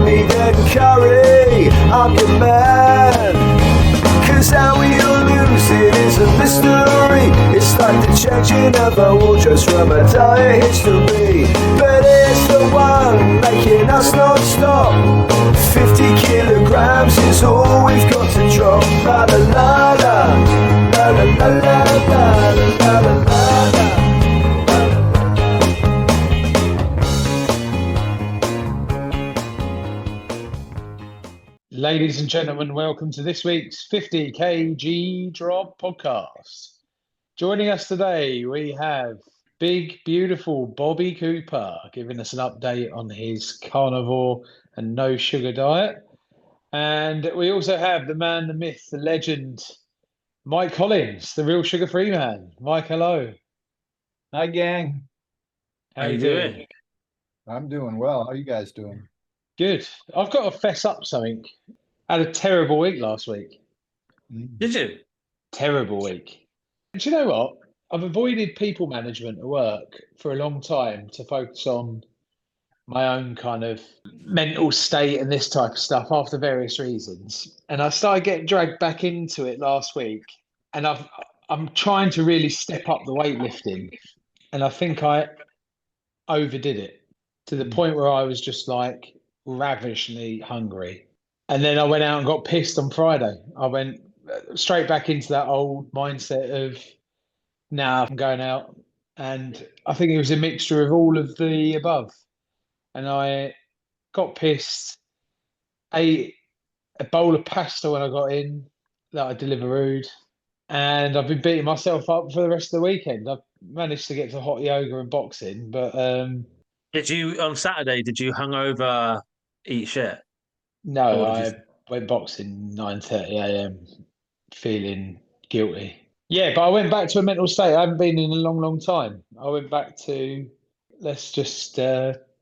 meat and curry, I'm your man. Cause how we all lose it is a mystery. It's like the changing of our wardrobes from a dire history. But it's the one making us not stop. 50 kilograms is all we've got to drop. La la la la, la la la la la la la la. Ladies and gentlemen, welcome to this week's 50 kg drop podcast. Joining us today, we have big, beautiful Bobby Cooper giving us an update on his carnivore and no sugar diet. And we also have the man, the myth, the legend, Mike Collins, the real sugar-free man. Mike, hello. Hi, gang. How you doing? I'm doing well. How are you guys doing? Good. I've got to fess up something. I had a terrible week last week. Did you? Terrible week. Do you know what? I've avoided people management at work for a long time to focus on my own kind of mental state and this type of stuff after various reasons. And I started getting dragged back into it last week. And I'm trying to really step up the weightlifting. And I think I overdid it to the point where I was just like ravishingly hungry. And then I went out and got pissed on Friday. I went straight back into that old mindset of, nah, I'm going out. And I think it was a mixture of all of the above. And I got pissed, ate a bowl of pasta when I got in that I delivered. And I've been beating myself up for the rest of the weekend. I've managed to get to hot yoga and boxing, but on Saturday, did you hungover eat shit? no, I went boxing 9:30 a.m. feeling guilty. Yeah, but I went back to a mental state I haven't been in a long, long time. I went back to, let's just,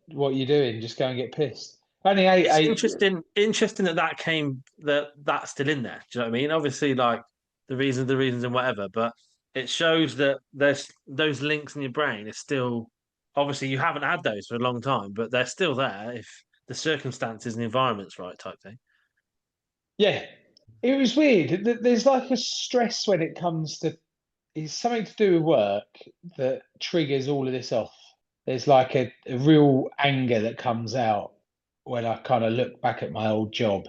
what you're doing, just go and get pissed. Only It's interesting that's still in there. Do you know what I mean? Obviously, like the reasons and whatever, but it shows that there's those links in your brain is still, obviously you haven't had those for a long time, but they're still there if the circumstances and the environment's right, type thing. Yeah, it was weird. There's like a stress when it comes to, it's something to do with work that triggers all of this off. There's like a real anger that comes out when I kind of look back at my old job.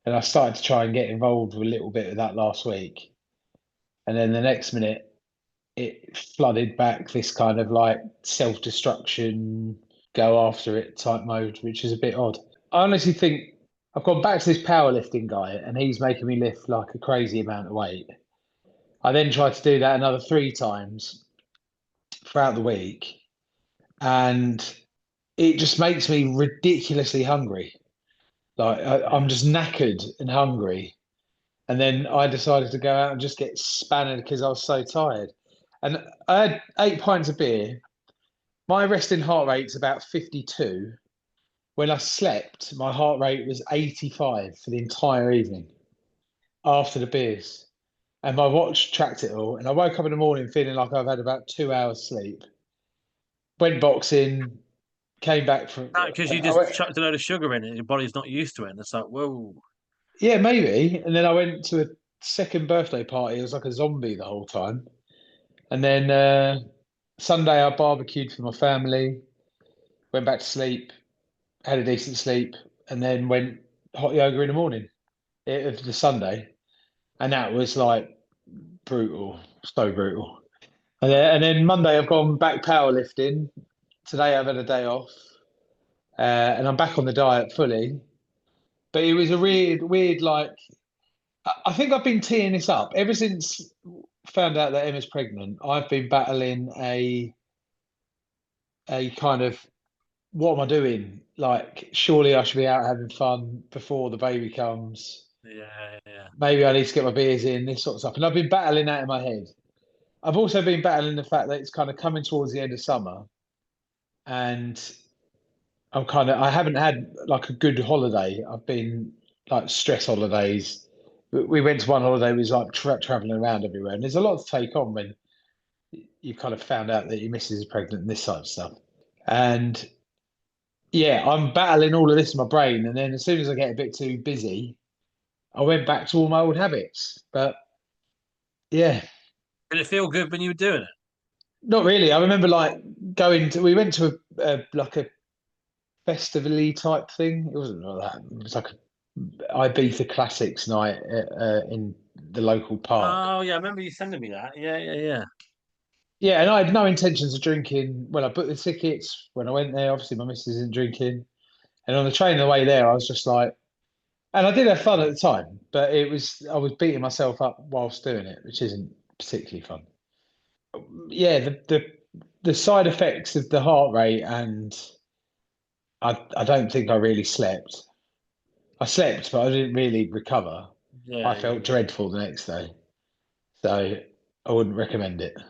And I started to try and get involved with a little bit of that last week. And then the next minute, it flooded back this kind of like self-destruction, go after it type mode, which is a bit odd. I honestly think I've gone back to this powerlifting guy and he's making me lift like a crazy amount of weight. I then tried to do that another 3 times throughout the week. And it just makes me ridiculously hungry. Like I'm just knackered and hungry. And then I decided to go out and just get spanned because I was so tired. And I had 8 pints of beer. My resting heart rate's about 52. When I slept, my heart rate was 85 for the entire evening after the beers. And my watch tracked it all. And I woke up in the morning feeling like I've had about 2 hours sleep. Went boxing, came back from... Because you just chucked a load of sugar in it and your body's not used to it. And it's like, whoa. Yeah, maybe. And then I went to a second birthday party. It was like a zombie the whole time. And then Sunday I barbecued for my family, went back to sleep, had a decent sleep, and then went hot yoga in the morning of the Sunday. And that was like brutal, so brutal. And then Monday I've gone back powerlifting. Today I've had a day off. And I'm back on the diet fully. But it was a weird, like, I think I've been teeing this up ever since found out that Emma's pregnant. I've been battling a kind of, what am I doing? Like, surely I should be out having fun before the baby comes. Yeah. Maybe I need to get my beers in, this sort of stuff. And I've been battling that in my head. I've also been battling the fact that it's kind of coming towards the end of summer. And I haven't had like a good holiday. I've been like stress holidays. We went to one holiday, it was like traveling around everywhere. And there's a lot to take on when you kind of found out that your missus is pregnant and this type of stuff. And Yeah, I'm battling all of this in my brain, and then as soon as I get a bit too busy, I went back to all my old habits. But yeah, Did it feel good when you were doing it? not really. I remember like we went to a like a festival-y type thing. It wasn't like that. It was like a Ibiza Classics night in the local park. Oh yeah, I remember you sending me that. Yeah, yeah, yeah. Yeah, and I had no intentions of drinking when I booked the tickets. When I went there, obviously my missus isn't drinking. And on the train on the way there, I was just like, and I did have fun at the time, but I was beating myself up whilst doing it, which isn't particularly fun. Yeah, the side effects of the heart rate, and I don't think I really slept. I slept, but I didn't really recover. I Yeah, yeah, felt yeah. dreadful the next day, so I wouldn't recommend it.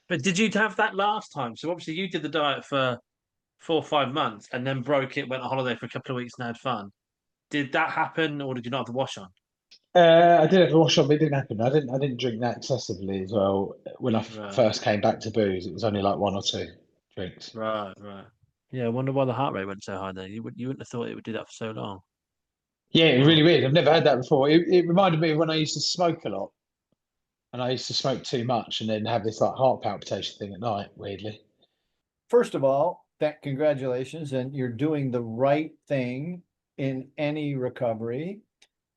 But did you have that last time? So obviously you did the diet for 4 or 5 months and then broke it, went on holiday for a couple of weeks and had fun. Did that happen, or did you not have the wash on? I did have a wash up, but it didn't happen. I didn't drink that excessively as well. When I Right, first came back to booze, it was only like one or two drinks. right, right. Yeah, I wonder why the heart rate went so high there. You wouldn't have thought it would do that for so long. Yeah, it Oh, really weird. I've never had that before. It reminded me of when I used to smoke a lot, and I used to smoke too much, and then have this like heart palpitation thing at night. Weirdly, First of all, that congratulations, and you're doing the right thing in any recovery,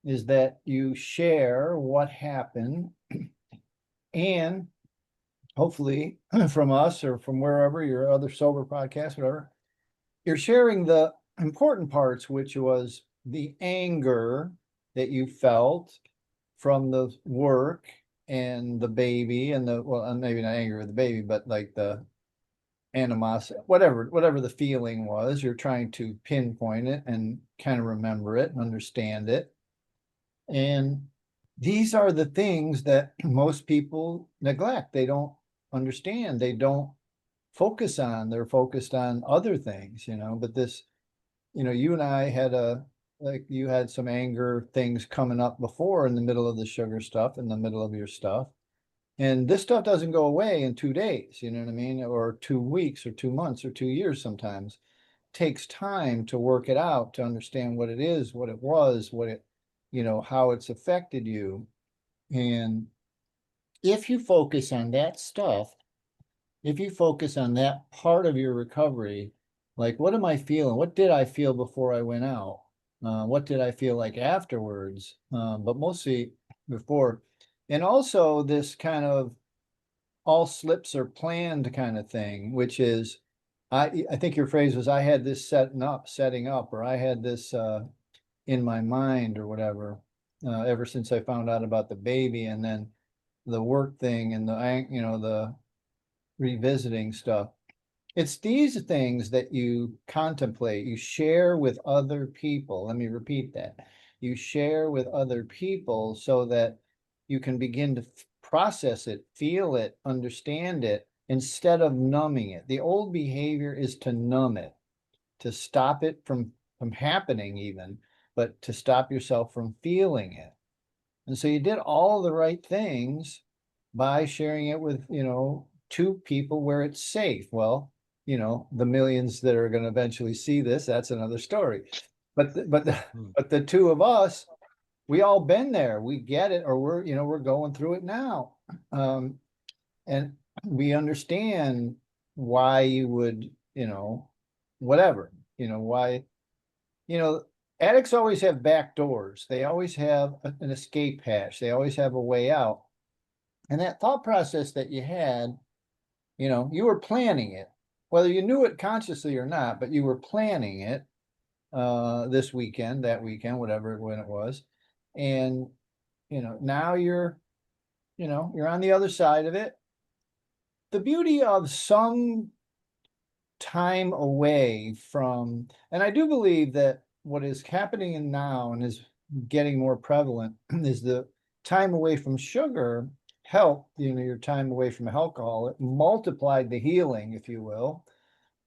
is that you share what happened, and hopefully from us or from wherever your other sober podcast, whatever, you're sharing the important parts, which was the anger that you felt from the work and the baby and well, maybe not anger with the baby, but like the animosity, whatever the feeling was, you're trying to pinpoint it and kind of remember it and understand it. And these are the things that most people neglect. They don't understand. They don't focus on. They're focused on other things, but this, you and I had like you had some anger things coming up before in the middle of the sugar stuff, in the middle of your stuff. And this stuff doesn't go away in 2 days, you know what I mean? Or 2 weeks or 2 months or 2 years sometimes. It takes time to work it out, to understand what it is, what it was, how it's affected you. And if you focus on that stuff, if you focus on that part of your recovery, like what am I feeling? What did I feel before I went out? What did I feel like afterwards? But mostly before. And also this kind of all slips are planned kind of thing, which is, I think your phrase was, I had this setting up, or I had this in my mind or whatever, ever since I found out about the baby, and then the work thing and the revisiting stuff. It's these things that you contemplate, you share with other people. Let me repeat that. You share with other people so that you can begin to process it, feel it, understand it, instead of numbing it. The old behavior is to numb it, to stop it from happening even, but to stop yourself from feeling it. And so you did all the right things by sharing it with, two people where it's safe. Well, the millions that are going to eventually see this, that's another story. hmm. But the two of us, we all been there. We get it, or we're going through it now. And we understand why you would, whatever, why, you know, addicts always have back doors. They always have an escape hatch. They always have a way out. And that thought process that you had, you were planning it, whether you knew it consciously or not, but you were planning it this weekend, that weekend, whatever, when it was. And, now you're on the other side of it. The beauty of some time away from, and I do believe that what is happening now and is getting more prevalent is the time away from sugar helped, your time away from alcohol. It multiplied the healing, if you will.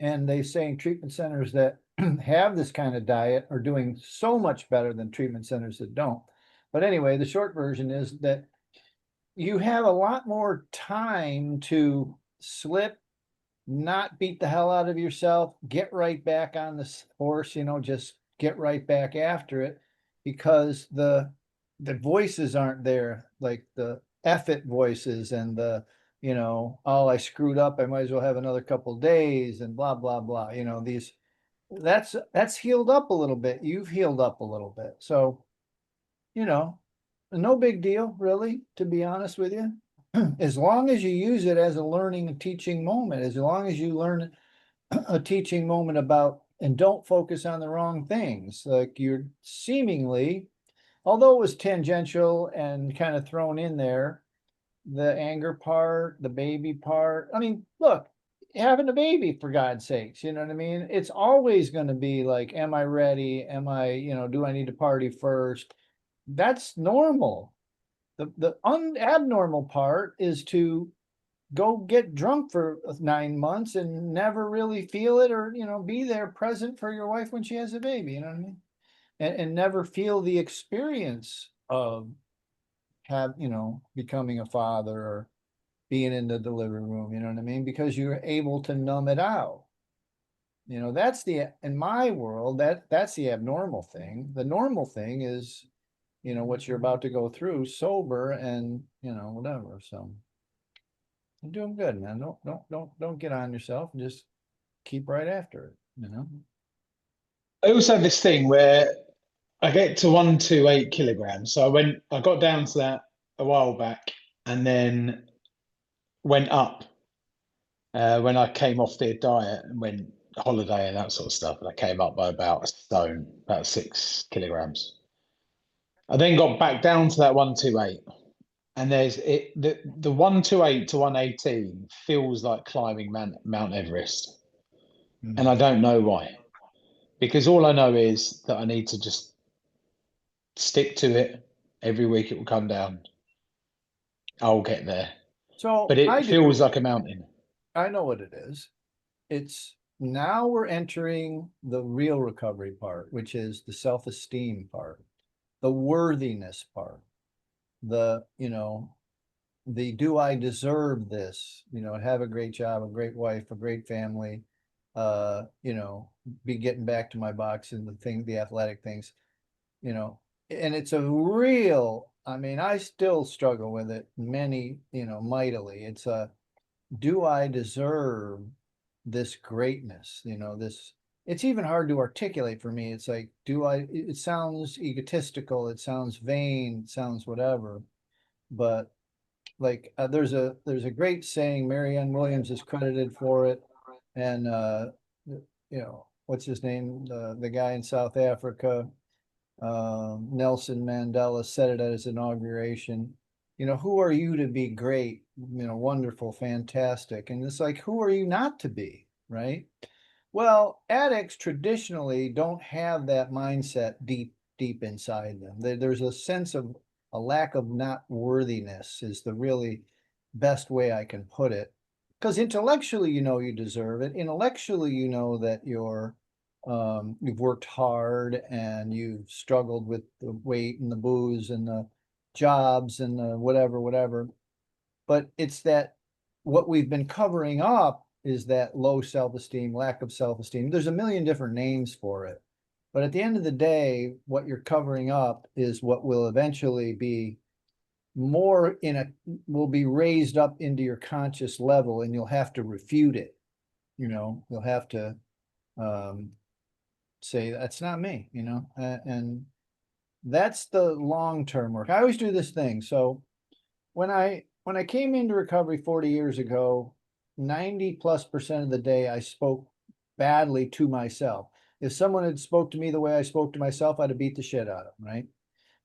And they say in treatment centers that have this kind of diet are doing so much better than treatment centers that don't. But anyway, the short version is that you have a lot more time to slip, not beat the hell out of yourself, get right back on this horse, just get right back after it, because the voices aren't there, like the effort voices and the, oh, I screwed up, I might as well have another couple days and blah, blah, blah. These, that's healed up a little bit. You've healed up a little bit. So, no big deal, really, to be honest with you. As long as you use it as a learning and teaching moment, as long as you learn a teaching moment about, and don't focus on the wrong things, like you're seemingly, although it was tangential and kind of thrown in there, the anger part, the baby part. I mean, look, having a baby, for God's sakes, you know what I mean? It's always going to be like, am I ready? Am I, do I need to party first? That's normal. The abnormal part is to go get drunk for 9 months and never really feel it, or, be there present for your wife when she has a baby, you know what I mean? And never feel the experience of becoming a father or being in the delivery room, you know what I mean? Because you're able to numb it out. That's in my world, that's the abnormal thing. The normal thing is, what you're about to go through sober and, whatever. So you're doing good, man. Don't get on yourself, and just keep right after it, I also have this thing where I get to 128 kilograms. So I got down to that a while back, and then went up when I came off the diet and went holiday and that sort of stuff. And I came up by about a stone, about 6 kilograms. I then got back down to that 128. And the 128 to 118 feels like climbing Mount Everest. And I don't know why. Because all I know is that I need to just stick to it. Every week it will come down. I'll get there. So But it feels like a mountain. I know what it is. It's now we're entering the real recovery part, which is the self-esteem part, the worthiness part, the do I deserve this, have a great job, a great wife, a great family, be getting back to my box and the athletic things, and it's a real, I mean, I still struggle with it mightily. It's do I deserve this greatness? It's even hard to articulate for me. It's like, it sounds egotistical, it sounds vain, it sounds whatever, but like there's a great saying, Marianne Williams is credited for it, and what's his name, the guy in South Africa, Nelson Mandela, said it at his inauguration. Who are you to be great, wonderful, fantastic? And it's like, who are you not to be, right? Well, addicts traditionally don't have that mindset deep inside them. There's a sense of a lack of not worthiness is the really best way I can put it. Because intellectually, you deserve it. Intellectually, that you've worked hard and you've struggled with the weight and the booze and the jobs and the whatever. But it's that what we've been covering up is that low self-esteem, lack of self-esteem. There's a million different names for it. But at the end of the day, what you're covering up is what will eventually be will be raised up into your conscious level, and you'll have to refute it. You'll have to say, that's not me, and that's the long-term work. I always do this thing. So when I came into recovery 40 years ago, 90+% of the day I spoke badly to myself. If someone had spoke to me the way I spoke to myself, I'd have beat the shit out of them, right?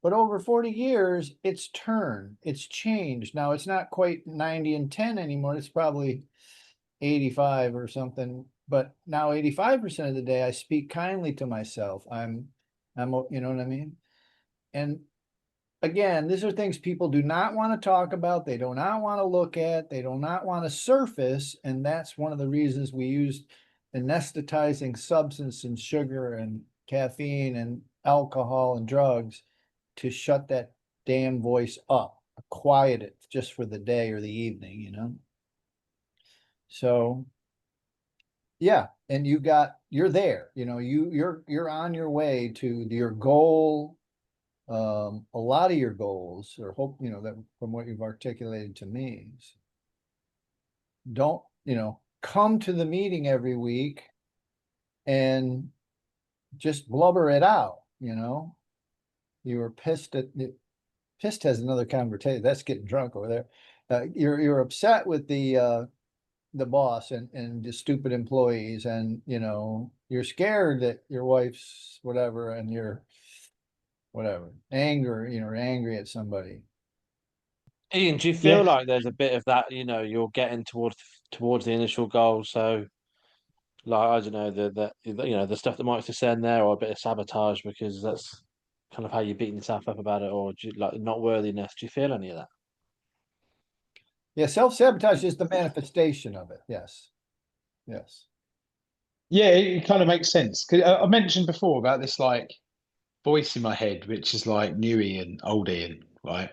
But over 40 years, it's turned, it's changed. Now it's not quite 90 and 10 anymore. It's probably 85 or something. But now 85% of the day, I speak kindly to myself. I'm, you know what I mean? And again, these are things people do not want to talk about. They do not want to look at. They do not want to surface. And that's one of the reasons we use anesthetizing substance and sugar and caffeine and alcohol and drugs to shut that damn voice up, quiet it just for the day or the evening, So Yeah, and you're there, you're on your way to your goal. A lot of your goals, or hope, that from what you've articulated to me, don't, come to the meeting every week and just blubber it out, You were pissed pissed has another conversation. That's getting drunk over there. You're upset with the boss and the stupid employees, and you're scared that your wife's whatever, and you're whatever angry at somebody. Ian, do you Yeah. feel like there's a bit of that, you're getting towards the initial goal? So, like, I don't know, the stuff that Mike's just saying there, or a bit of sabotage, because that's kind of how you're beating yourself up about it, or do you, like, not worthiness. Do you feel any of that? Yeah, self-sabotage is the manifestation of it. Yes. Yeah, it kind of makes sense. 'Cause I mentioned before about this like voice in my head, which is like new Ian, old Ian, right?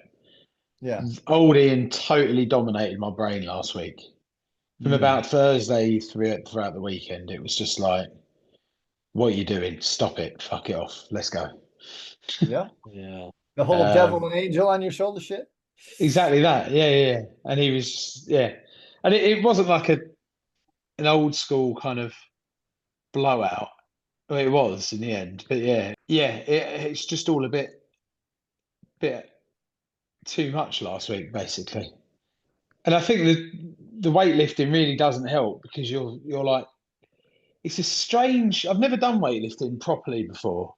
Yeah. Old Ian totally dominated my brain last week. From about Thursday throughout the weekend, it was just like, what are you doing? Stop it. Fuck it off. Let's go. Yeah. Yeah. The whole devil and angel on your shoulder shit. Exactly that. Yeah. And he was, yeah. And it wasn't like an old school kind of blowout. Well, it was in the end, but it's just all a bit too much last week, basically. And I think the weightlifting really doesn't help because you're like, it's a strange. I've never done weightlifting properly before,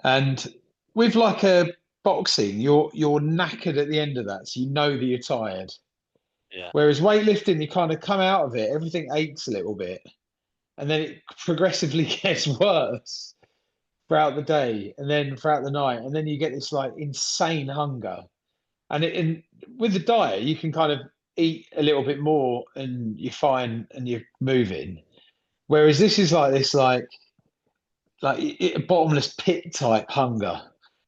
and with like a boxing, you're knackered at the end of that, so you know that you're tired. Yeah. Whereas weightlifting, you kind of come out of it, everything aches a little bit, and then it progressively gets worse throughout the day, and then throughout the night, and then you get this like insane hunger. And with the diet, you can kind of eat a little bit more, and you're fine, and you're moving. Whereas this is like this a bottomless pit type hunger,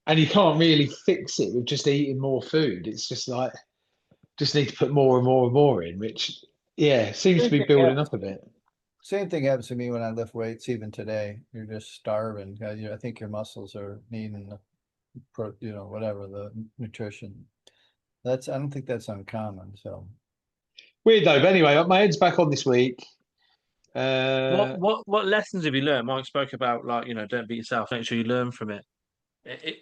and you can't really fix it with just eating more food. It's just like just need to put more and more and more in, which seems to be building up a bit. Same thing happens to me when I lift weights, even today. You're just starving. I think your muscles are needing whatever the nutrition. I don't think that's uncommon. So Weird though, but anyway, my head's back on this week. What lessons have you learned? Mike spoke about, like, don't beat yourself. Make sure you learn from it.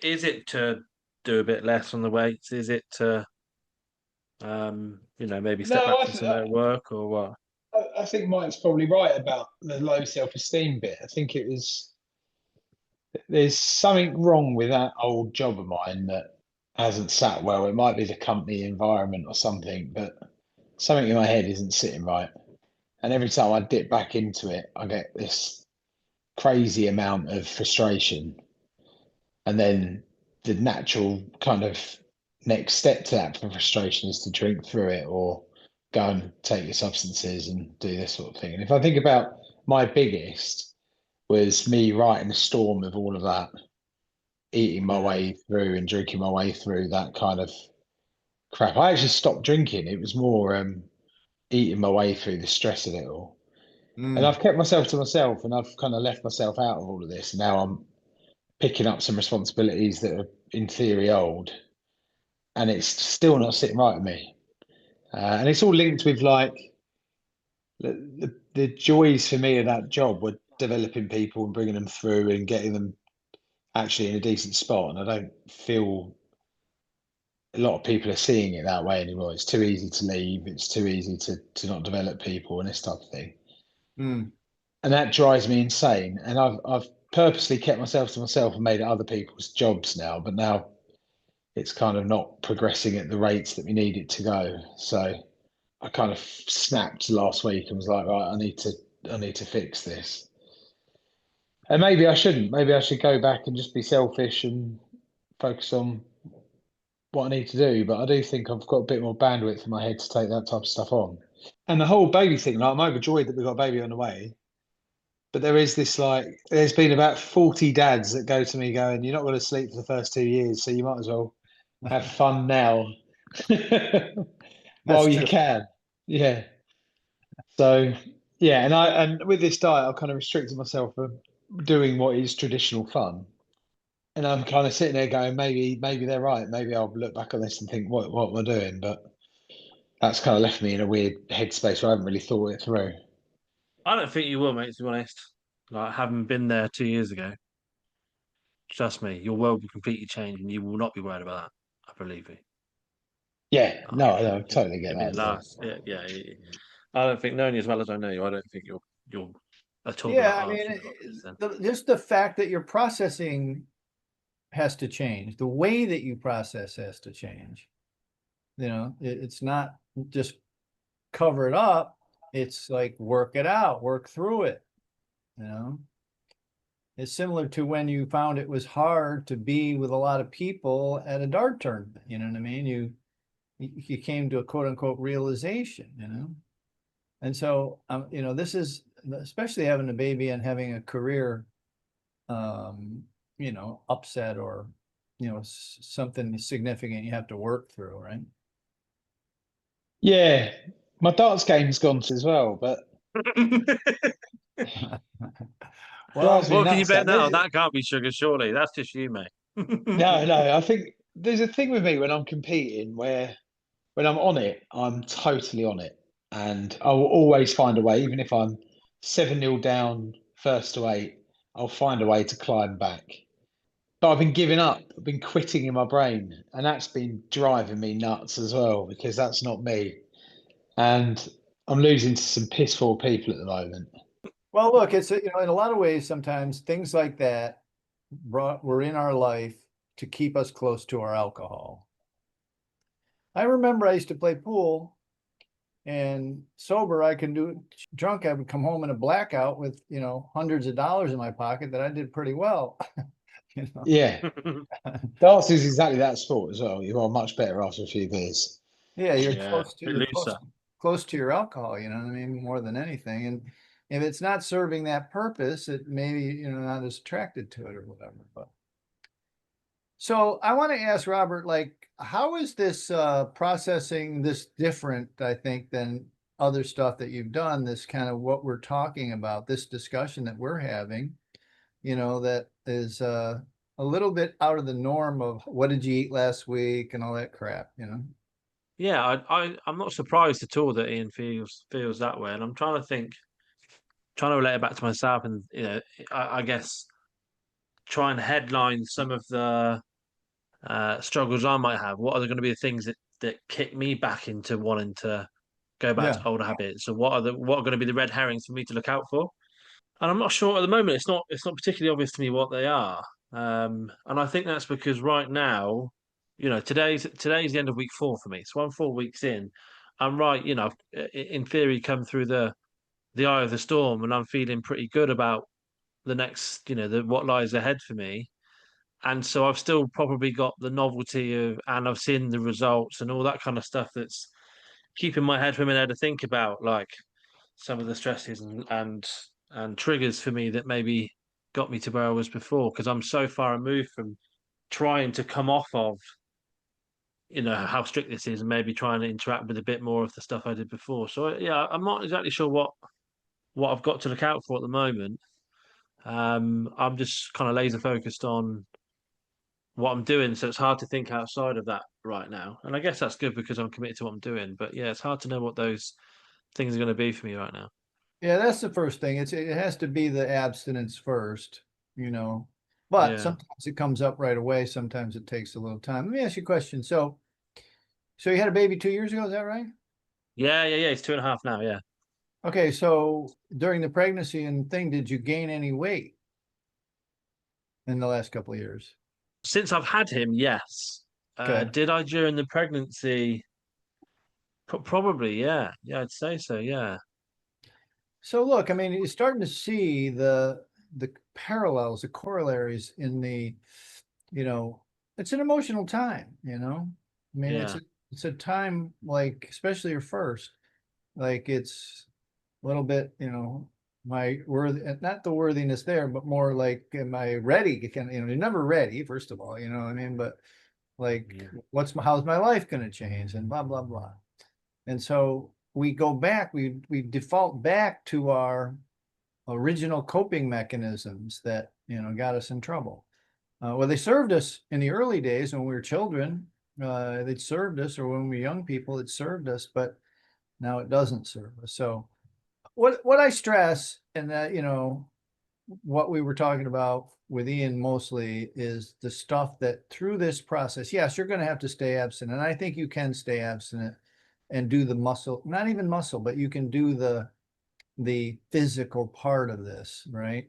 Is it to do a bit less on the weights? Is it to maybe step No, back from some of their work, or what? I think Mike's probably right about the low self-esteem bit. I think there's something wrong with that old job of mine that hasn't sat well. It might be the company environment or something, but something in my head isn't sitting right. And every time I dip back into it, I get this crazy amount of frustration. And then the natural kind of next step to that frustration is to drink through it or go and take your substances and do this sort of thing. And if I think about my biggest was me right in the storm of all of that, eating my way through and drinking my way through that kind of crap. I actually stopped drinking. It was more eating my way through the stress of it all. And I've kept myself to myself, and I've kind of left myself out of all of this. Now I'm picking up some responsibilities that are in theory old, and it's still not sitting right with me. And it's all linked with like the joys for me of that job were developing people and bringing them through and getting them actually in a decent spot. And I don't feel a lot of people are seeing it that way anymore. It's too easy to leave. It's too easy to not develop people and this type of thing. And that drives me insane. And I've purposely kept myself to myself and made it other people's jobs now. But now it's kind of not progressing at the rates that we need it to go. So I kind of snapped last week and was like, right, I need to fix this. And maybe I shouldn't. Maybe I should go back and just be selfish and focus on what I need to do. But I do think I've got a bit more bandwidth in my head to take that type of stuff on. And the whole baby thing, like I'm overjoyed that we've got a baby on the way. But there is this there's been about 40 dads that go to me going, you're not going to sleep for the first 2 years, so you might as well have fun now while you can. Yeah. So Yeah, and with this diet, I've kind of restricted myself from doing what is traditional fun. And I'm kind of sitting there going, maybe they're right. Maybe I'll look back on this and think, what am I doing? But that's kind of left me in a weird headspace where I haven't really thought it through. I don't think you will, mate, to be honest. Like, having been there 2 years ago, trust me, your world will completely change and you will not be worried about that. I believe me. Yeah, no, I It, totally get it'd be that the as well. last. I don't think, knowing you as well as I know you, I don't think you'll at all be like, Yeah, I oh, I mean, should have got this then. just the fact that your processing has to change. The way that you process has to change. You know, it's not just cover it up. It's like work it out, work through it. You know, it's similar to when you found it was hard to be with a lot of people at a dart tournament. You know what I mean? You came to a quote unquote realization, you know? And so, you know, this is especially having a baby and having a career, you know, upset or, you know, something significant you have to work through, right? Yeah, my darts game's gone as well, but drives Well, me What can you nuts. bet That now? there's, That can't be sugar, surely. That's just you, mate. no, I think there's a thing with me when I'm competing where when I'm on it, I'm totally on it, and I will always find a way, even if I'm 7-0 down, first to eight, I'll find a way to climb back. But I've been giving up. I've been quitting in my brain, and that's been driving me nuts as well because that's not me. And I'm losing to some piss poor people at the moment. well, look, it's, you know, in a lot of ways, sometimes things like that were in our life to keep us close to our alcohol. I remember I used to play pool, and sober, I can do it. Drunk, I would come home in a blackout with, you know, hundreds of dollars in my pocket that I did pretty well. You know? Yeah, darts is exactly that sport as well. You are much better after a few beers. Yeah, you're Yeah, close to bit looser. close to your alcohol, you know what I mean, more than anything. And if it's not serving that purpose, it maybe, you know, not as attracted to it or whatever. But so I want to ask Robert, like, how is this processing this different, I think, than other stuff that you've done, this kind of what we're talking about, this discussion that we're having, you know, that is a little bit out of the norm of what did you eat last week and all that crap, you know? Yeah, I'm not surprised at all that Ian feels that way, and I'm trying to think, trying to relate it back to myself, and I guess try and headline some of the struggles I might have. What are going to be the things that kick me back into wanting to go back Yeah. to older habits? So what are going to be the red herrings for me to look out for? And I'm not sure at the moment. It's not particularly obvious to me what they are. And I think that's because right now, today's the end of week 4 for me. So I'm 4 weeks in. I'm right, in theory, come through the eye of the storm, and I'm feeling pretty good about the next, what lies ahead for me. And so I've still probably got the novelty of, and I've seen the results and all that kind of stuff that's keeping my head from there to think about, like some of the stresses and triggers for me that maybe got me to where I was before, because I'm so far removed from trying to come off of, how strict this is and maybe trying to interact with a bit more of the stuff I did before. So yeah, I'm not exactly sure what I've got to look out for at the moment. I'm just kind of laser focused on what I'm doing, so it's hard to think outside of that right now. And I guess that's good because I'm committed to what I'm doing. But yeah, it's hard to know what those things are going to be for me right now. Yeah, that's the first thing. It has to be the abstinence first, you know. But Yeah. sometimes it comes up right away. Sometimes it takes a little time. Let me ask you a question. So you had a baby 2 years ago, is that right? Yeah. It's 2.5 now. Yeah. Okay, so during the pregnancy and thing, did you gain any weight in the last couple of years? Since I've had him, yes. Okay. Did I during the pregnancy? Probably, yeah. Yeah, I'd say so. Yeah. So look, I mean, you're starting to see the parallels, the corollaries in the, you know, it's an emotional time, you know. I mean, Yeah. it's a time like, especially your first, like it's a little bit, you know, my worth, not the worthiness there, but more like, am I ready? Can, you know, you're never ready, first of all, you know what I mean? But like, Yeah. how's my life going to change and blah, blah, blah. And so we go back, we default back to our original coping mechanisms that, got us in trouble. Well, they served us in the early days when we were children. They'd served us, or when we were young people, it served us, but now it doesn't serve us. So what I stress, and that, what we were talking about with Ian mostly, is the stuff that through this process, yes, you're going to have to stay abstinent. And I think you can stay abstinent and do the muscle, not even muscle, but you can do the physical part of this, right?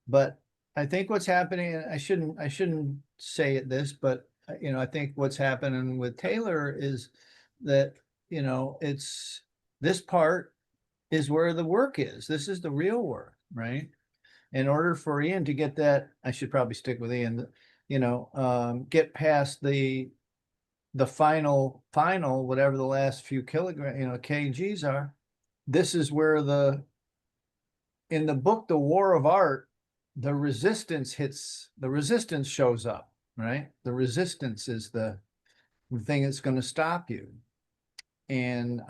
But I think what's happening, and I shouldn't say it this, but I think what's happening with Taylor is that, it's this part is where the work is. This is the real work, right? In order for Ian to get that, I should probably stick with Ian, get past the final, whatever the last few kilograms, kgs are. This is where in the book, The War of Art, the resistance shows up, right? The resistance is the thing that's going to stop you. And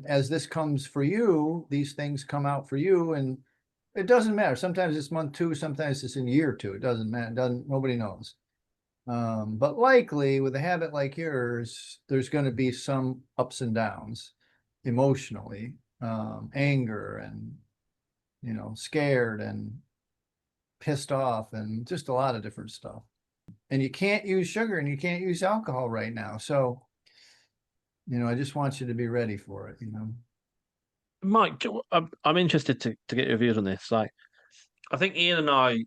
as this comes for you, these things come out for you, and it doesn't matter. Sometimes it's month 2, sometimes it's in year 2. It doesn't matter. Nobody knows. But likely with a habit like yours, there's going to be some ups and downs emotionally, anger and, scared and pissed off and just a lot of different stuff. And you can't use sugar and you can't use alcohol right now. So, I just want you to be ready for it, Mike, I'm interested to get your views on this. Like, I think Ian and I,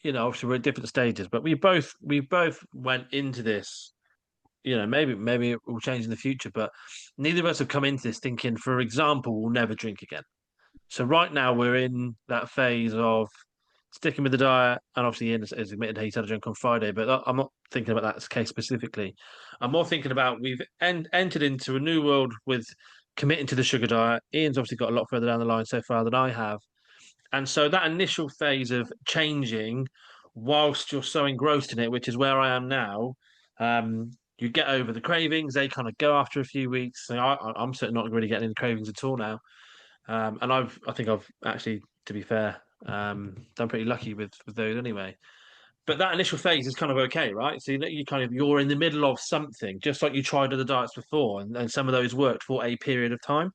obviously we're at different stages, but we both went into this. Maybe it will change in the future, but neither of us have come into this thinking, for example, we'll never drink again. So right now we're in that phase of sticking with the diet, and obviously Ian has admitted he's had a drink on Friday, but I'm not thinking about that case specifically. I'm more thinking about we've entered into a new world with committing to the sugar diet. Ian's obviously got a lot further down the line so far than I have. And so that initial phase of changing whilst you're so engrossed in it, which is where I am now, you get over the cravings. They kind of go after a few weeks. So I'm certainly not really getting any cravings at all now. And I think I've actually, to be fair, done pretty lucky with those anyway. But that initial phase is kind of okay, right? So you're in the middle of something, just like you tried other diets before, and some of those worked for a period of time.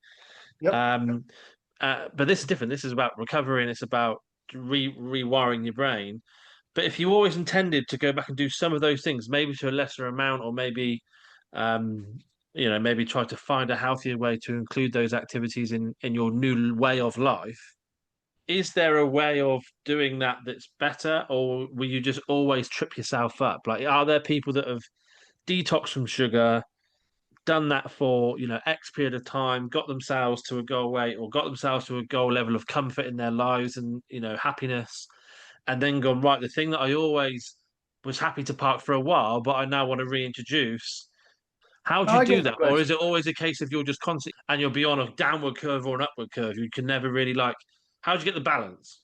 Yep. But this is different. This is about recovery, and it's about rewiring your brain. But if you always intended to go back and do some of those things, maybe to a lesser amount, or maybe, maybe try to find a healthier way to include those activities in your new way of life, is there a way of doing that that's better, or will you just always trip yourself up? Like, are there people that have detoxed from sugar, done that for X period of time, got themselves to a goal weight or got themselves to a goal level of comfort in their lives and happiness, and then gone, right, the thing that I always was happy to park for a while, but I now want to reintroduce. How do No, you I do get the that? Or question. is it always a case of you're just constant and you'll be on a downward curve or an upward curve? You can never really how do you get the balance?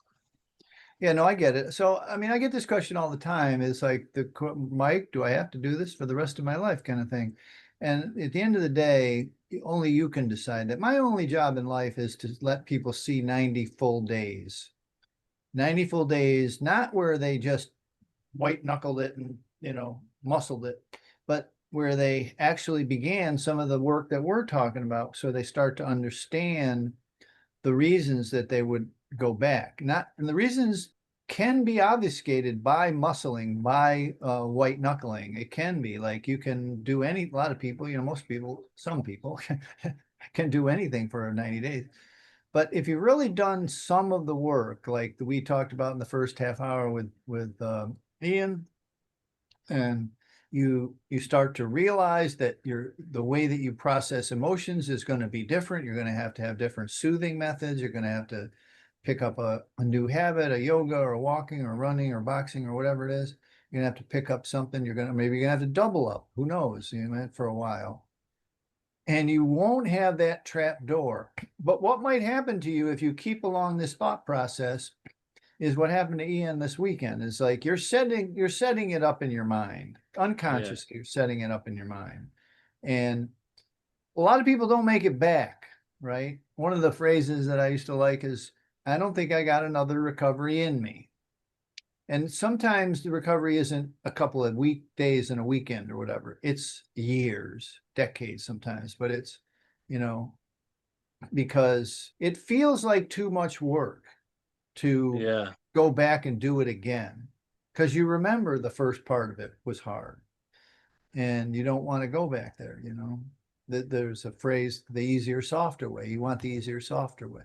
Yeah, no, I get it. So, I mean, I get this question all the time. It's like Mike, do I have to do this for the rest of my life kind of thing? And at the end of the day, only you can decide that. My only job in life is to let people see 90 full days. 90 full days, not where they just white knuckled it and, muscled it, but where they actually began some of the work that we're talking about. So they start to understand the reasons that they would go back. And the reasons can be obfuscated by muscling, by white knuckling. It can be like you can do a lot of people, most people, some people can do anything for 90 days. But if you've really done some of the work, like we talked about in the first half hour with Ian, and you start to realize that the way that you process emotions is going to be different. You're going to have different soothing methods. You're going to have to pick up a new habit, a yoga or walking or running or boxing or whatever it is. You're going to have to pick up something. Maybe you're going to have to double up. Who knows? For a while. And you won't have that trap door. But what might happen to you if you keep along this thought process is what happened to Ian this weekend. Is like you're setting it up in your mind. Unconsciously, you're setting it up in your mind. And a lot of people don't make it back, right? One of the phrases that I used to like is, I don't think I got another recovery in me. And sometimes the recovery isn't a couple of weekdays and a weekend or whatever. It's years, decades sometimes, but it's, you know, because it feels like too much work to Yeah. go back and do it again. Because you remember the first part of it was hard and you don't want to go back there, you know. There's a phrase, the easier, softer way. You want the easier, softer way.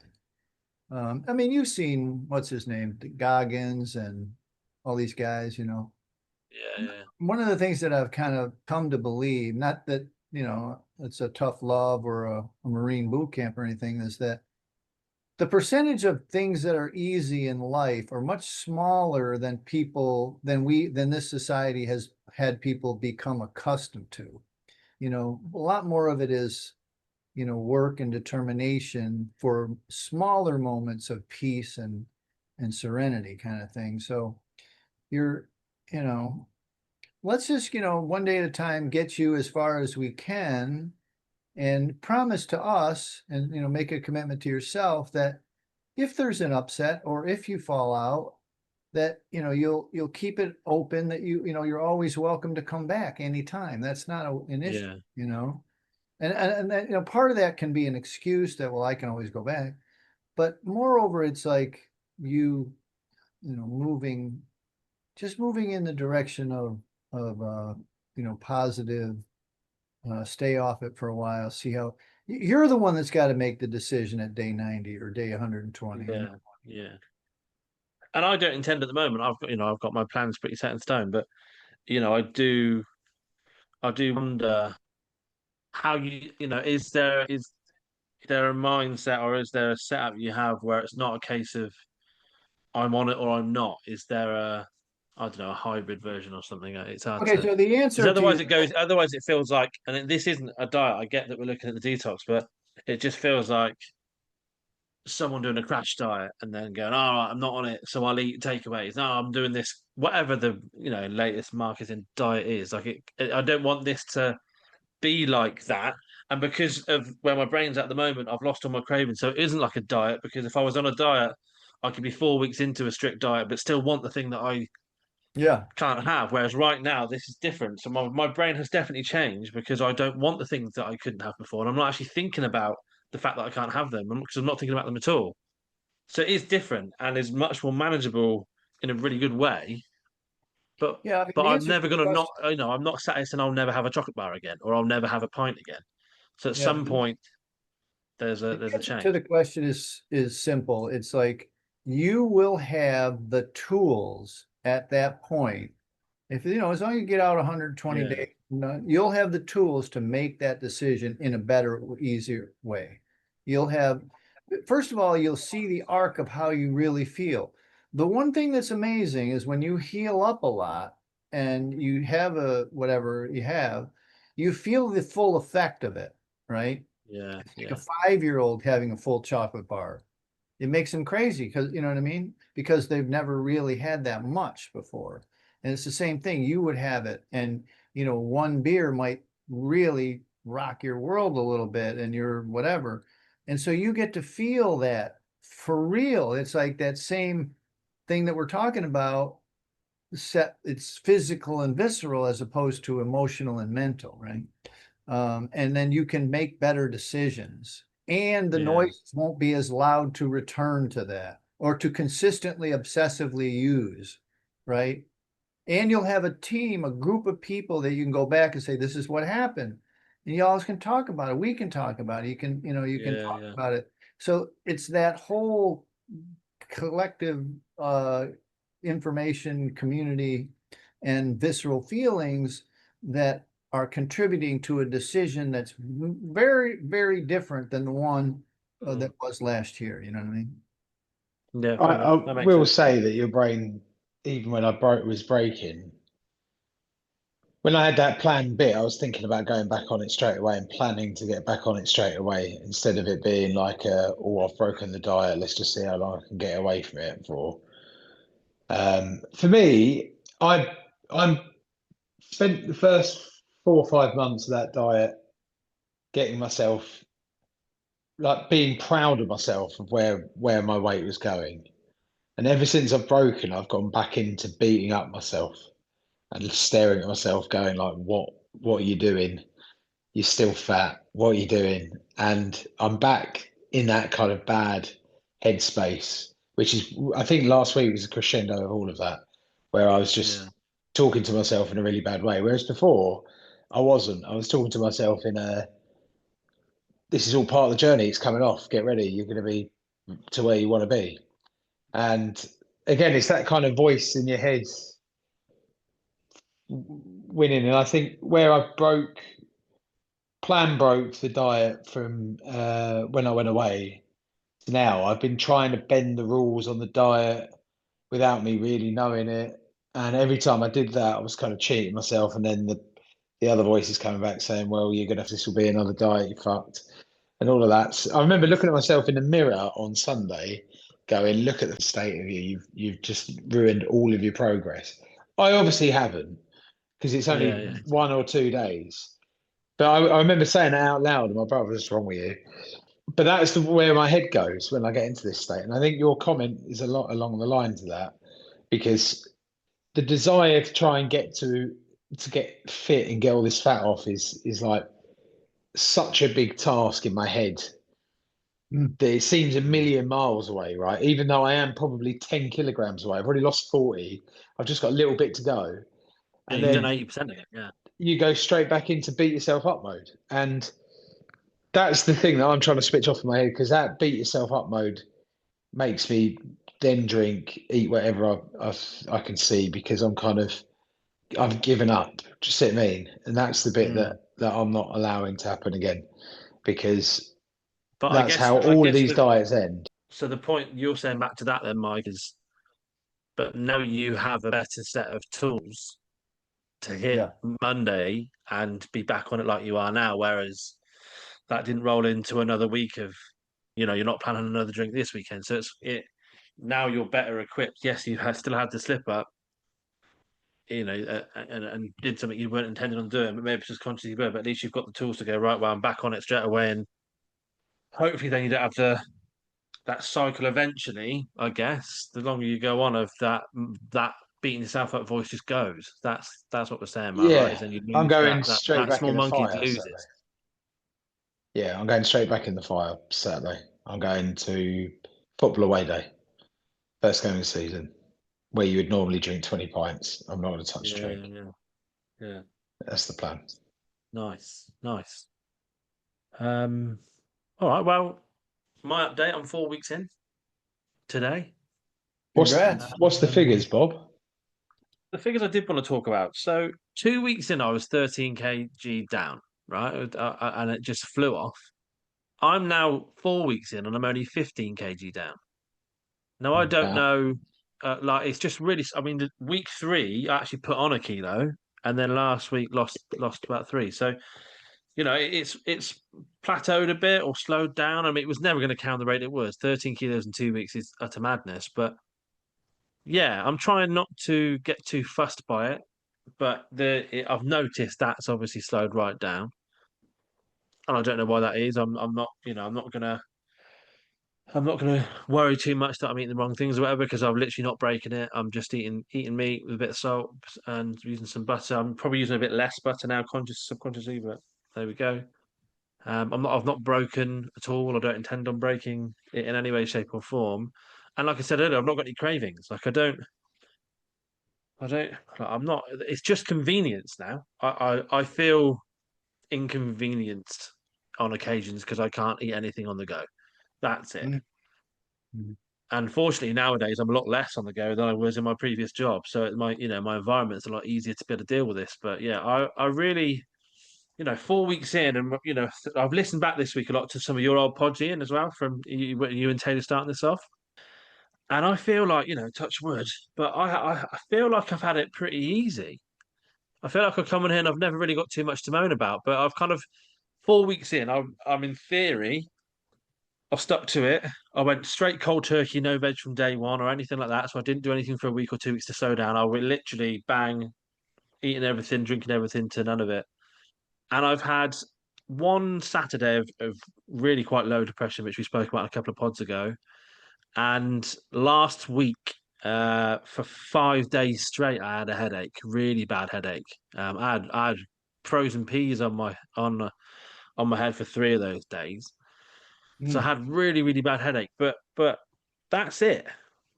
I mean, you've seen, what's his name, Goggins and all these guys, you know. Yeah. One of the things that I've kind of come to believe, not that, you know, it's a tough love or a Marine boot camp or anything, is that the percentage of things that are easy in life are much smaller than than this society has had people become accustomed to. You know, a lot more of it is, you know, work and determination for smaller moments of peace and serenity kind of thing. So you're, you know, let's just, you know, one day at a time get you as far as we can and promise to us and, you know, make a commitment to yourself that if there's an upset or if you fall out, that, you know, you'll keep it open, that you know, you're always welcome to come back anytime. That's not an issue, Yeah. you know. And that, you know, part of that can be an excuse that, well, I can always go back. But moreover, it's like you know, just moving in the direction of you know, positive, stay off it for a while, see how you're the one that's got to make the decision at day 90 or day 120. You Yeah. know? Yeah. And I don't intend at the moment. I've got my plans pretty set in stone, but I do wonder how is there a mindset or is there a setup you have where it's not a case of I'm on it or I'm not? Is there I don't know, a hybrid version or something? It's hard Okay, to, so the because answer to your otherwise it feels like, and this isn't a diet. I get that we're looking at the detox, but it just feels like someone doing a crash diet and then going, all right, I'm not on it, so I'll eat takeaways. No, I'm doing this, whatever the latest marketing diet is. I don't want this to be like that. And because of where my brain's at the moment, I've lost all my cravings. So it isn't like a diet, because if I was on a diet, I could be 4 weeks into a strict diet, but still want the thing that I yeah can't have. Whereas right now, this is different. So my brain has definitely changed because I don't want the things that I couldn't have before. And I'm not actually thinking about the fact that I can't have them because I'm not thinking about them at all. So it is different and is much more manageable in a really good way. But yeah I mean, but the I'm answer to never the gonna not, question, I'm not sat here saying I'll never have a chocolate bar again or I'll never have a pint again. So at yeah some point the there's a answer to change. the question is simple. It's like you will have the tools at that point. If, you know, as long as you get out 120 Yeah, days, you'll have the tools to make that decision in a better, easier way. You'll have, first of all, you'll see the arc of how you really feel. The one thing that's amazing is when you heal up a lot and you have a whatever you have, you feel the full effect of it, right? yeah, It's like yeah, a 5-year-old having a full chocolate bar. It makes them crazy because, you know what I mean? Because they've never really had that much before. And it's the same thing. You would have it. And, you know, one beer might really rock your world a little bit and your whatever. And so you get to feel that for real. It's like that same thing that we're talking about. It's physical and visceral as opposed to emotional and mental, right? And then you can make better decisions. And the yeah, noise won't be as loud to return to that or to consistently obsessively use, right? And you'll have a team, a group of people that you can go back and say, this is what happened. And you always can talk about it. We can talk about it. You can, you know, you can talk yeah. about it. So it's that whole collective information, community, and visceral feelings that are contributing to a decision that's very, very different than the one that was last year. You know what I mean? Yeah, I, fair enough. I That makes will sense. say that your brain, even when was breaking, when I had that plan bit, I was thinking about going back on it straight away and planning to get back on it straight away instead of it being like, oh, I've broken the diet. Let's just see how long I can get away from it for. For me, I'm spent the first 4 or 5 months of that diet getting myself like being proud of myself of where my weight was going. And ever since I've broken, I've gone back into beating up myself and staring at myself, going like, what are you doing? You're still fat. What are you doing? And I'm back in that kind of bad headspace, which is, I think last week was a crescendo of all of that, where I was Yeah. just talking to myself in a really bad way. Whereas before, I wasn't. I was talking to myself in a, this is all part of the journey. It's coming off. Get ready. You're going to be to where you want to be. And again, it's that kind of voice in your head winning. And I think where I broke the diet from when I went away to now, I've been trying to bend the rules on the diet without me really knowing it. And every time I did that, I was kind of cheating myself. And then the other voice is coming back saying, well, you're going to have, this will be another diet, you fucked. And all of that. So I remember looking at myself in the mirror on Sunday, going, "Look at the state of you. You've just ruined all of your progress." I obviously haven't, because it's Yeah, only yeah. 1 or 2 days. But I remember saying it out loud, and my brother, "What's wrong with you?" But that's where my head goes when I get into this state. And I think your comment is a lot along the lines of that, because the desire to try and to get fit and get all this fat off is like such a big task in my head that it seems a million miles away, right? Even though I am probably 10 kilograms away, I've already lost 40. I've just got a little bit to go. Yeah, And you've done then 80% of it. Yeah. you go straight back into beat yourself up mode. And that's the thing that I'm trying to switch off in my head, because that beat yourself up mode makes me then drink, eat whatever I can see, because I've given up. Do you see what I mean? And that's the bit that I'm not allowing to happen again, because But that's how I all of guess these diets end. so the point you're saying back to that then, Mike, is but now you have a better set of tools to hit Yeah. Monday and be back on it like you are now, whereas that didn't roll into another week of, you're not planning another drink this weekend. So now you're better equipped. Yes, you still had the slip up, and did something you weren't intending on doing, but maybe it's just consciously were, but at least you've got the tools to go, right, well, I'm back on it straight away. And hopefully then you don't have that cycle eventually, I guess, the longer you go on of that beating yourself up voice just goes. That's what we're saying, Matt, right? Is Yeah, then you I'm lose going straight that back small in the monkey fire Saturday. loses. Yeah, I'm going straight back in the fire Saturday. I'm going to football away day, first game of the season, where you would normally drink 20 pints. I'm not going to touch a Yeah, drink. yeah. That's the plan. Nice. All right, well, my update, I'm 4 weeks in today. Congrats. What's the figures, Bob? The figures I did want to talk about. So 2 weeks in, I was 13 kg down, right? And it just flew off. I'm now 4 weeks in and I'm only 15 kg down. Now, I don't Wow. know, it's just really, I mean, week 3, I actually put on a kilo, and then last week lost about 3. So, it's plateaued a bit or slowed down. I mean, it was never going to count the rate it was. 13 kilos in 2 weeks is utter madness. But yeah, I'm trying not to get too fussed by it. But I've noticed that's obviously slowed right down. And I don't know why that is. I'm not gonna worry too much that I'm eating the wrong things or whatever, because I'm literally not breaking it. I'm just eating meat with a bit of salt and using some butter. I'm probably using a bit less butter now, subconsciously, but there we go. I've not broken at all. I don't intend on breaking it in any way, shape, or form. And like I said earlier, I've not got any cravings. Like I'm not. It's just convenience now. I feel inconvenienced on occasions because I can't eat anything on the go. That's it. Mhm. And fortunately, nowadays I'm a lot less on the go than I was in my previous job. So my environment's a lot easier to be able to deal with this. But yeah, I really, 4 weeks in, and I've listened back this week a lot to some of your old pods, Ian, as well, from you and Taylor starting this off. And I feel like, touch wood, but I feel like I've had it pretty easy. I feel like I've come in here and I've never really got too much to moan about, but I've kind of 4 weeks in, I'm in theory, I've stuck to it. I went straight cold turkey, no veg from day one or anything like that. So I didn't do anything for a week or 2 weeks to slow down. I went literally bang, eating everything, drinking everything to none of it. And I've had one Saturday of really quite low depression, which we spoke about a couple of pods ago. And last week, for 5 days straight, I had a headache, really bad headache. I had frozen peas on my head for 3 of those days. So I had really, really bad headache. But that's it.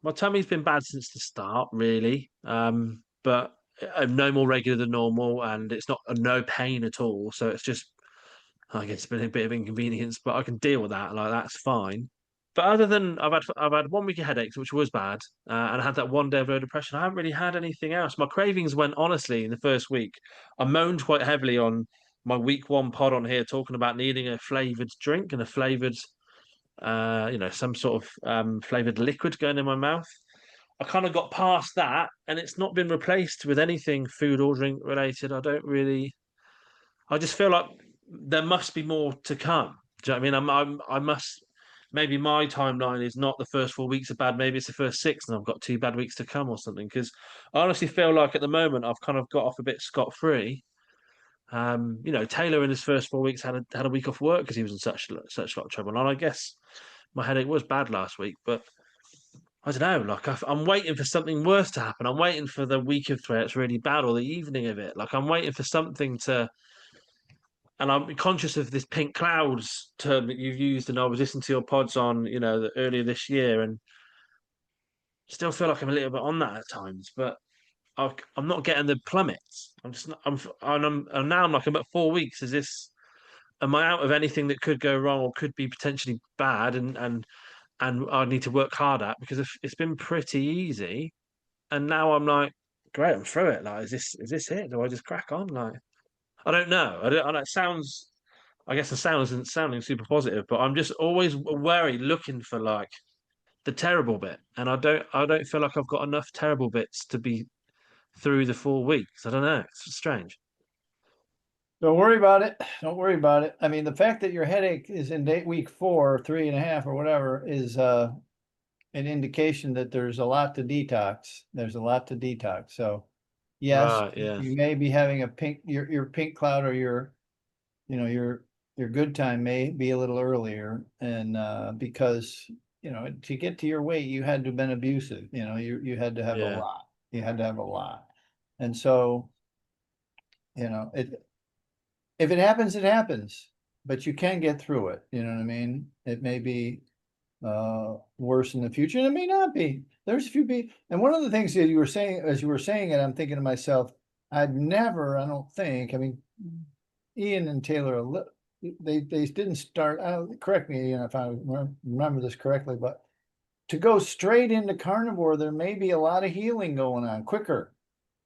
My tummy's been bad since the start, really. But I'm no more regular than normal, and it's not no pain at all. So it's just, I guess, it's been a bit of inconvenience, but I can deal with that. Like, that's fine. But other than I've had 1 week of headaches, which was bad, and I had that 1 day of low depression. I haven't really had anything else. My cravings went, honestly, in the first week. I moaned quite heavily on my week 1 pod on here, talking about needing a flavored drink and a flavored, some sort of flavored liquid going in my mouth. I kind of got past that, and it's not been replaced with anything food or drink related. I just feel like there must be more to come. Do you know what I mean? I must. Maybe my timeline is not the first 4 weeks are bad. Maybe it's the first 6, and I've got 2 bad weeks to come or something. Because I honestly feel like at the moment I've kind of got off a bit scot free. Taylor in his first 4 weeks had a week off work because he was in such a lot of trouble. And I guess my headache was bad last week, but I don't know. Like, I'm waiting for something worse to happen. I'm waiting for the week of where it's really bad, or the evening of it. Like, I'm waiting for something to. And I'm conscious of this pink clouds term that you've used, and I was listening to your pods on, earlier this year, and still feel like I'm a little bit on that at times. But I'm not getting the plummets. I'm just not, and now I'm like, I'm at 4 weeks. Am I out of anything that could go wrong or could be potentially bad, and I need to work hard at, because it's been pretty easy, and now I'm like, great, I'm through it. Like, is this it? Do I just crack on? Like, I don't know. I don't. It sounds. I guess the sound isn't sounding super positive, but I'm just always wary, looking for like the terrible bit, and I don't feel like I've got enough terrible bits to be through the 4 weeks. I don't know. It's strange. Don't worry about it. Don't worry about it. I mean, the fact that your headache is in week 4, 3.5, or whatever is an indication that there's a lot to detox. There's a lot to detox. So yes, Right, yeah. you may be having your pink cloud, or your good time may be a little earlier. And because, to get to your weight, you had to have been abusive. You had to have a Yeah. lot. You had to have a lot. And so, if it happens, it happens, but you can get through it. You know what I mean? It may be worse in the future, and it may not be. There's a few people. And one of the things that you were saying, as you were saying it, I'm thinking to myself, I don't think, I mean, Ian and Taylor, they didn't start, correct me, Ian, if I remember this correctly, but to go straight into carnivore, there may be a lot of healing going on quicker,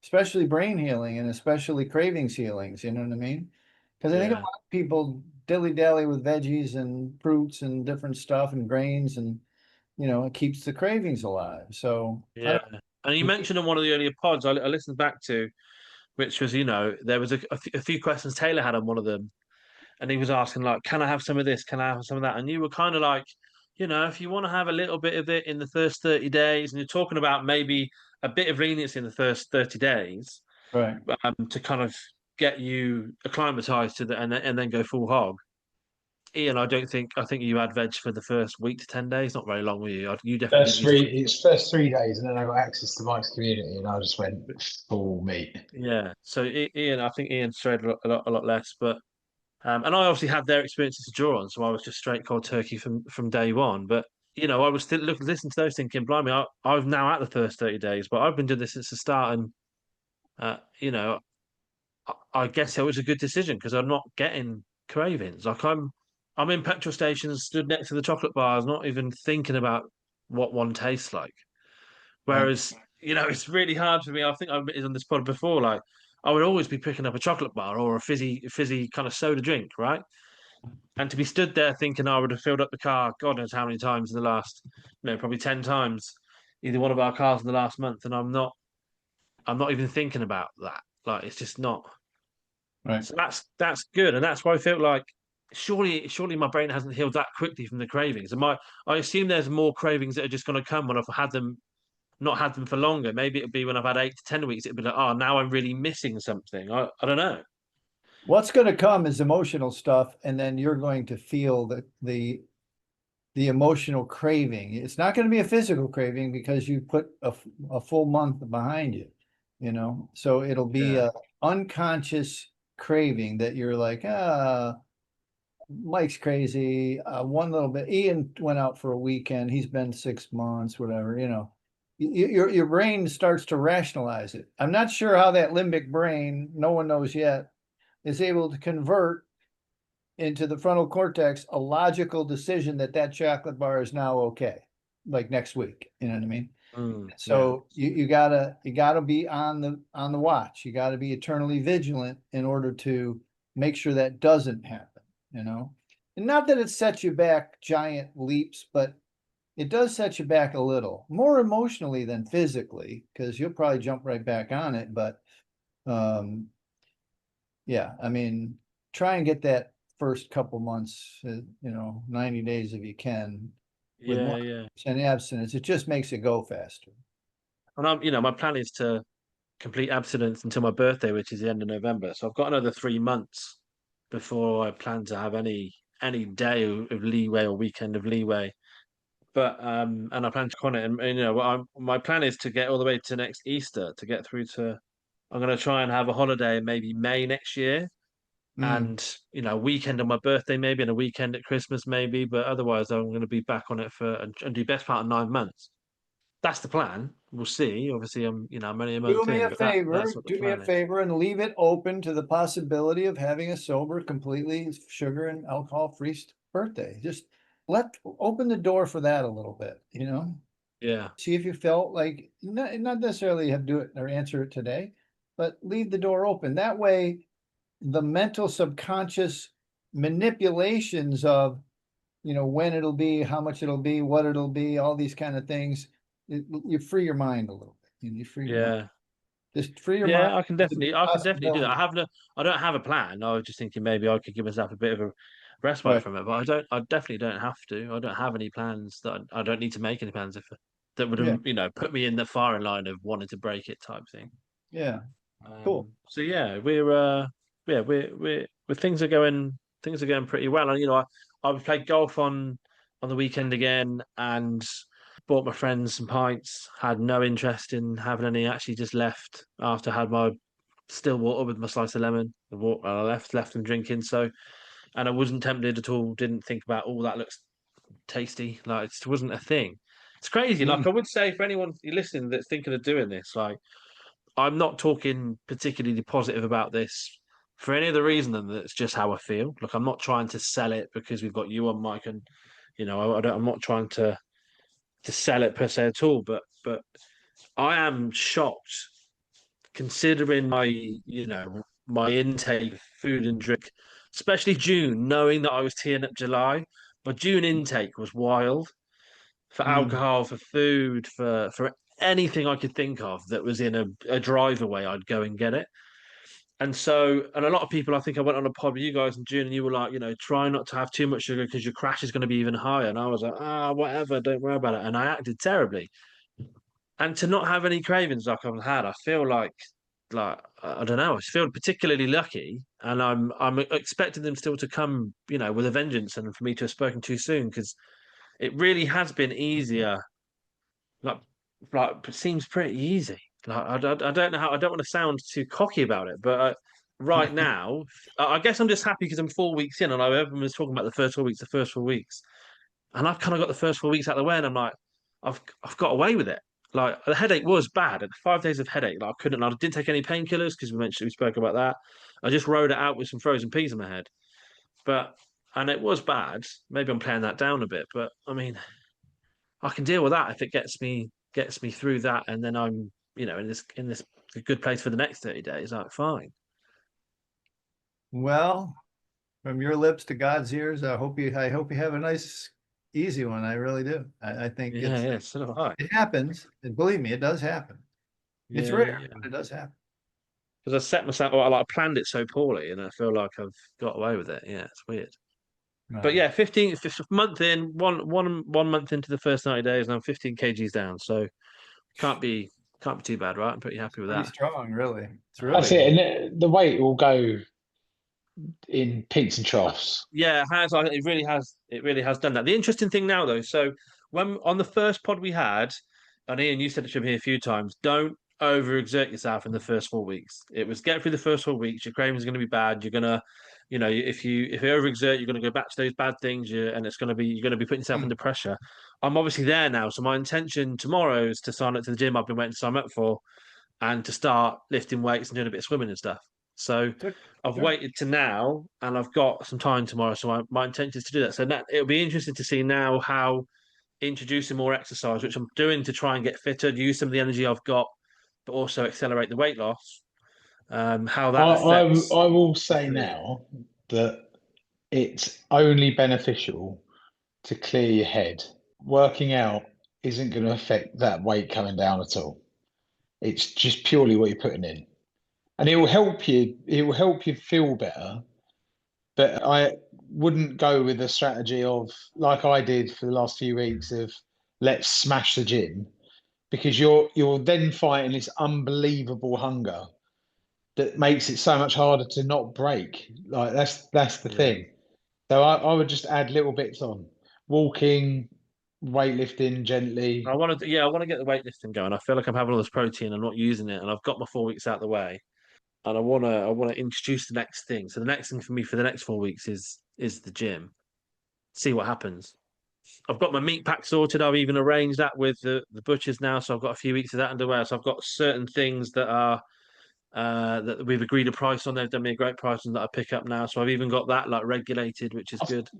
especially brain healing, and especially cravings healings. You know what I mean? Because I think a Yeah. lot of people dilly-dally with veggies and fruits and different stuff and grains, and it keeps the cravings alive. So Yeah. And you mentioned in one of the earlier pods I listened back to, which was, there was a few questions Taylor had on one of them, and he was asking, like, can I have some of this? Can I have some of that? And you were kind of like, if you want to have a little bit of it in the first 30 days, and you're talking about maybe a bit of leniency in the first 30 days, right. to kind of get you acclimatized to the, and then go full hog. Ian, I think you had veg for the first week to 10 days. Not very long, were you? You definitely First didn't use. it's first 3 days, and then I got access to Mike's community, and I just went full meat. Yeah. So Ian, I think Ian strayed a lot less, but and I obviously had their experiences to draw on, so I was just straight cold turkey from day one. But I was still listening to those, thinking, blimey, I'm now at the first 30 days, but I've been doing this since the start, and I guess it was a good decision because I'm not getting cravings. Like, I'm in petrol stations, stood next to the chocolate bars, not even thinking about what one tastes like. Right. Whereas, it's really hard for me. I think I've been on this pod before. Like, I would always be picking up a chocolate bar or a fizzy kind of soda drink, right? And to be stood there thinking I would have filled up the car, God knows how many times in the last, probably 10 times, either one of our cars in the last month, and I'm not even thinking about that. Like, it's just not. Right. So that's good, and that's why I felt like surely my brain hasn't healed that quickly from the cravings. I assume there's more cravings that are just going to come when I've not had them for longer. Maybe it'll be when I've had 8 to 10 weeks. It'll be like, oh, now I'm really missing something. I don't know. What's going to come is emotional stuff, and then you're going to feel the emotional craving. It's not going to be a physical craving because you put a full month behind you, you know. So it'll be Yeah. a unconscious craving that you're like, Mike's crazy. One little bit. Ian went out for a weekend. He's been 6 months, whatever, you know. Your brain starts to rationalize it. I'm not sure how that limbic brain, no one knows yet, is able to convert into the frontal cortex a logical decision that chocolate bar is now okay, like next week. You know what I mean? Yeah. So you gotta be on the watch. You gotta be eternally vigilant in order to make sure that doesn't happen, you know? And not that it sets you back giant leaps, but it does set you back a little, more emotionally than physically, because you'll probably jump right back on it. But yeah, I mean, try and get that first couple months, 90 days if you can, with Yeah, yeah. 100% abstinence. It just makes it go faster. And my plan is to complete abstinence until my birthday, which is the end of November. So I've got another 3 months before I plan to have any day of leeway or weekend of leeway. But and I plan to con it, and my plan is to get all the way to next Easter to get through to. I'm going to try and have a holiday in maybe May next year, and a weekend on my birthday maybe, and a weekend at Christmas maybe. But otherwise, I'm going to be back on it for and do best part of 9 months. That's the plan. We'll see. Obviously, I'm only a Do month me in, a but favor, that's what the do me a plan is. favor and leave it open to the possibility of having a sober, completely sugar and alcohol-free birthday. Just open the door for that a little bit, you know? Yeah. See if you felt like, not necessarily have to do it or answer it today, but leave the door open. That way, the mental subconscious manipulations of, when it'll be, how much it'll be, what it'll be, all these kind of things, you free your mind a little bit. You free your mind. Yeah. Just free your mind. Yeah, I can definitely do that. Possibility. I don't have a plan. I was just thinking maybe I could give myself a bit of a respite Right. from it, but I definitely don't have to. I don't have any plans that I don't need to make any plans if that would Yeah. put me in the firing line of wanting to break it type thing. Yeah. Cool. So yeah, we're things are going pretty well. And I played golf on the weekend again and bought my friends some pints. Had no interest in having any. Actually, just left after I had my still water with my slice of lemon. I left them drinking. So, and I wasn't tempted at all. Didn't think about, oh, that looks tasty. Like it wasn't a thing. It's crazy. Like I would say for anyone listening that's thinking of doing this, like I'm not talking particularly positive about this for any other reason than that it's just how I feel. Like I'm not trying to sell it because we've got you on mic, and I'm not trying to sell it per se at all. But I am shocked considering my intake of food and drink, especially June, knowing that I was teeing up July. My June intake was wild for alcohol, for food, for anything I could think of that was in a driveway, I'd go and get it. And a lot of people, I think I went on a pod with you guys in June, and you were like, try not to have too much sugar because your crash is going to be even higher. And I was like, whatever, don't worry about it. And I acted terribly. And to not have any cravings like I've had, I feel like I don't know, I feel particularly lucky, and I'm expecting them still to come, with a vengeance, and for me to have spoken too soon because it really has been easier. Like, it seems pretty easy. I don't know how. I don't want to sound too cocky about it, but right now, I guess I'm just happy because I'm 4 weeks in, and everyone was talking about the first 4 weeks, and I've kind of got the first 4 weeks out of the way, and I'm like, I've got away with it. Like the headache was bad. 5 days of headache. Like I couldn't. I didn't take any painkillers because we spoke about that. I just rode it out with some frozen peas in my head, and it was bad. Maybe I'm playing that down a bit, but I mean, I can deal with that if it gets me through that, and then I'm in this a good place for the next 30 days. Like fine. Well, from your lips to God's ears, I hope you have a nice, easy one. I really do. I think Yeah, so do I. it happens. And believe me, it does happen. It's rare, but it does happen. Because I set myself, I planned it so poorly, and I feel like I've got away with it. Yeah, it's weird. But yeah, 15th month in, one month into the first 90 days, and I'm 15 kgs down. So can't be too bad, right? I'm pretty happy with Pretty that. strong, really. It's really That's it. And the weight will go in peaks and troughs. Yeah, it has. It really has. It really has done that. The interesting thing now, though, so when on the first pod we had, and Ian, you said it to me a few times, don't overexert yourself in the first 4 weeks. It was get through the first 4 weeks. Your cravings are going to be bad. You're gonna, if you overexert, you're going to go back to those bad things, and it's going to be you're going to be putting yourself under pressure. I'm obviously there now, so my intention tomorrow is to sign up to the gym I've been waiting to sign up for, and to start lifting weights and doing a bit of swimming and stuff. So I've waited to now, and I've got some time tomorrow. So my intention is to do that. So it'll be interesting to see now how introducing more exercise, which I'm doing to try and get fitter, use some of the energy I've got, but also accelerate the weight loss. How that affects. I will say now that it's only beneficial to clear your head. Working out isn't going to affect that weight coming down at all. It's just purely what you're putting in. And it will help you. It will help you feel better. But I wouldn't go with the strategy of, like I did for the last few weeks, of let's smash the gym, because you're then fighting this unbelievable hunger that makes it so much harder to not break. Like that's the thing. So I would just add little bits on: walking, weightlifting gently. I want to get the weightlifting going. I feel like I'm having all this protein. I'm not using it, and I've got my 4 weeks out of the way. And I want to introduce the next thing. So the next thing for me for the next 4 weeks is the gym. See what happens. I've got my meat pack sorted. I've even arranged that with the butchers now. So I've got a few weeks of that underway. So I've got certain things that are that we've agreed a price on. They've done me a great price on that I pick up now. So I've even got that like regulated, which is good.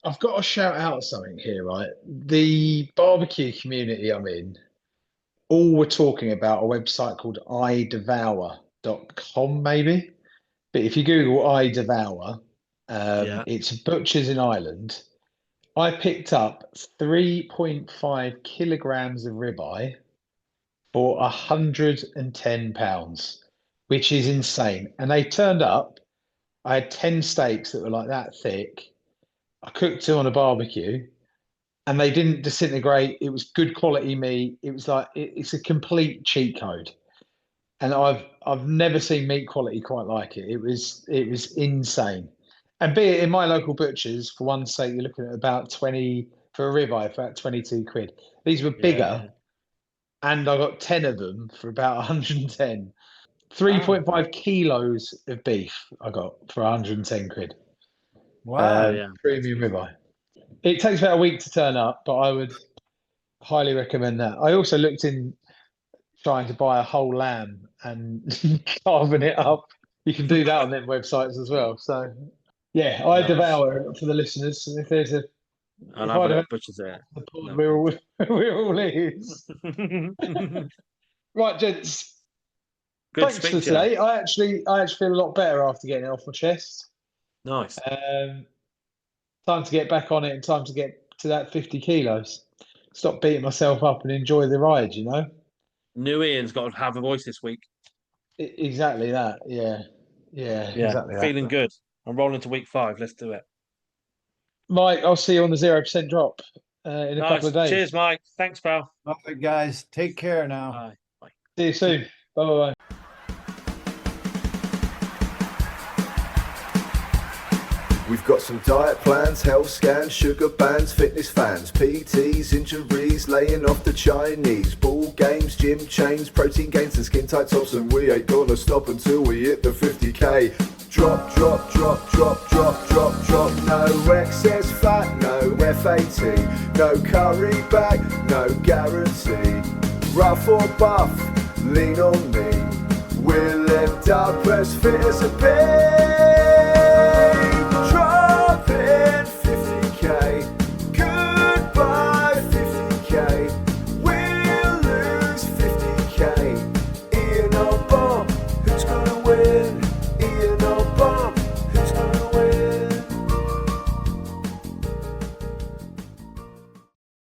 I've got to shout out something here, right? The barbecue community I'm in, all we're talking about a website called iDevour.com, maybe. But if you Google iDevour, it's butchers in Ireland. I picked up 3.5 kilograms of ribeye for £110, which is insane. And they turned up. I had 10 steaks that were like that thick. I cooked them on a barbecue, and they didn't disintegrate. It was good quality meat. It was like it's a complete cheat code. And I've never seen meat quality quite like it. It was insane. And be it in my local butchers, for one sake, you're looking at about 20 for a ribeye, for about 22 quid. These were bigger, and I got 10 of them for about 110. 3.5 kilos of beef I got for 110 quid. Wow. Premium ribeye. It takes about a week to turn up, but I would highly recommend that. I also looked in trying to buy a whole lamb and carving it up. You can do that on them websites as well. So, yeah, I devour it for the listeners. If there's a, and I've got butchers there. We're all ears. Right, gents. Good Thanks for today. I actually feel a lot better after getting it off my chest. Nice. Time to get back on it, and time to get to that 50 kilos. Stop beating myself up and enjoy the ride, you know? New Ian's got to have a voice this week. Exactly that. Yeah. Exactly that. Feeling good. I'm rolling to week 5. Let's do it. Mike, I'll see you on the 0% drop in a couple of days. Cheers, Mike. Thanks, pal. All right, guys. Take care now. Bye. Bye. See you soon. Bye-bye. We've got some diet plans, health scans, sugar bans, fitness fans, PTs, injuries, laying off the Chinese, ball games, gym chains, protein gains and skin tight tops, and we ain't gonna stop until we hit the 50k. Drop, drop, drop, drop, drop, drop, drop, no excess fat, no FAT, no curry bag, no guarantee. Rough or buff, lean on me, we'll end up as fit as a bear.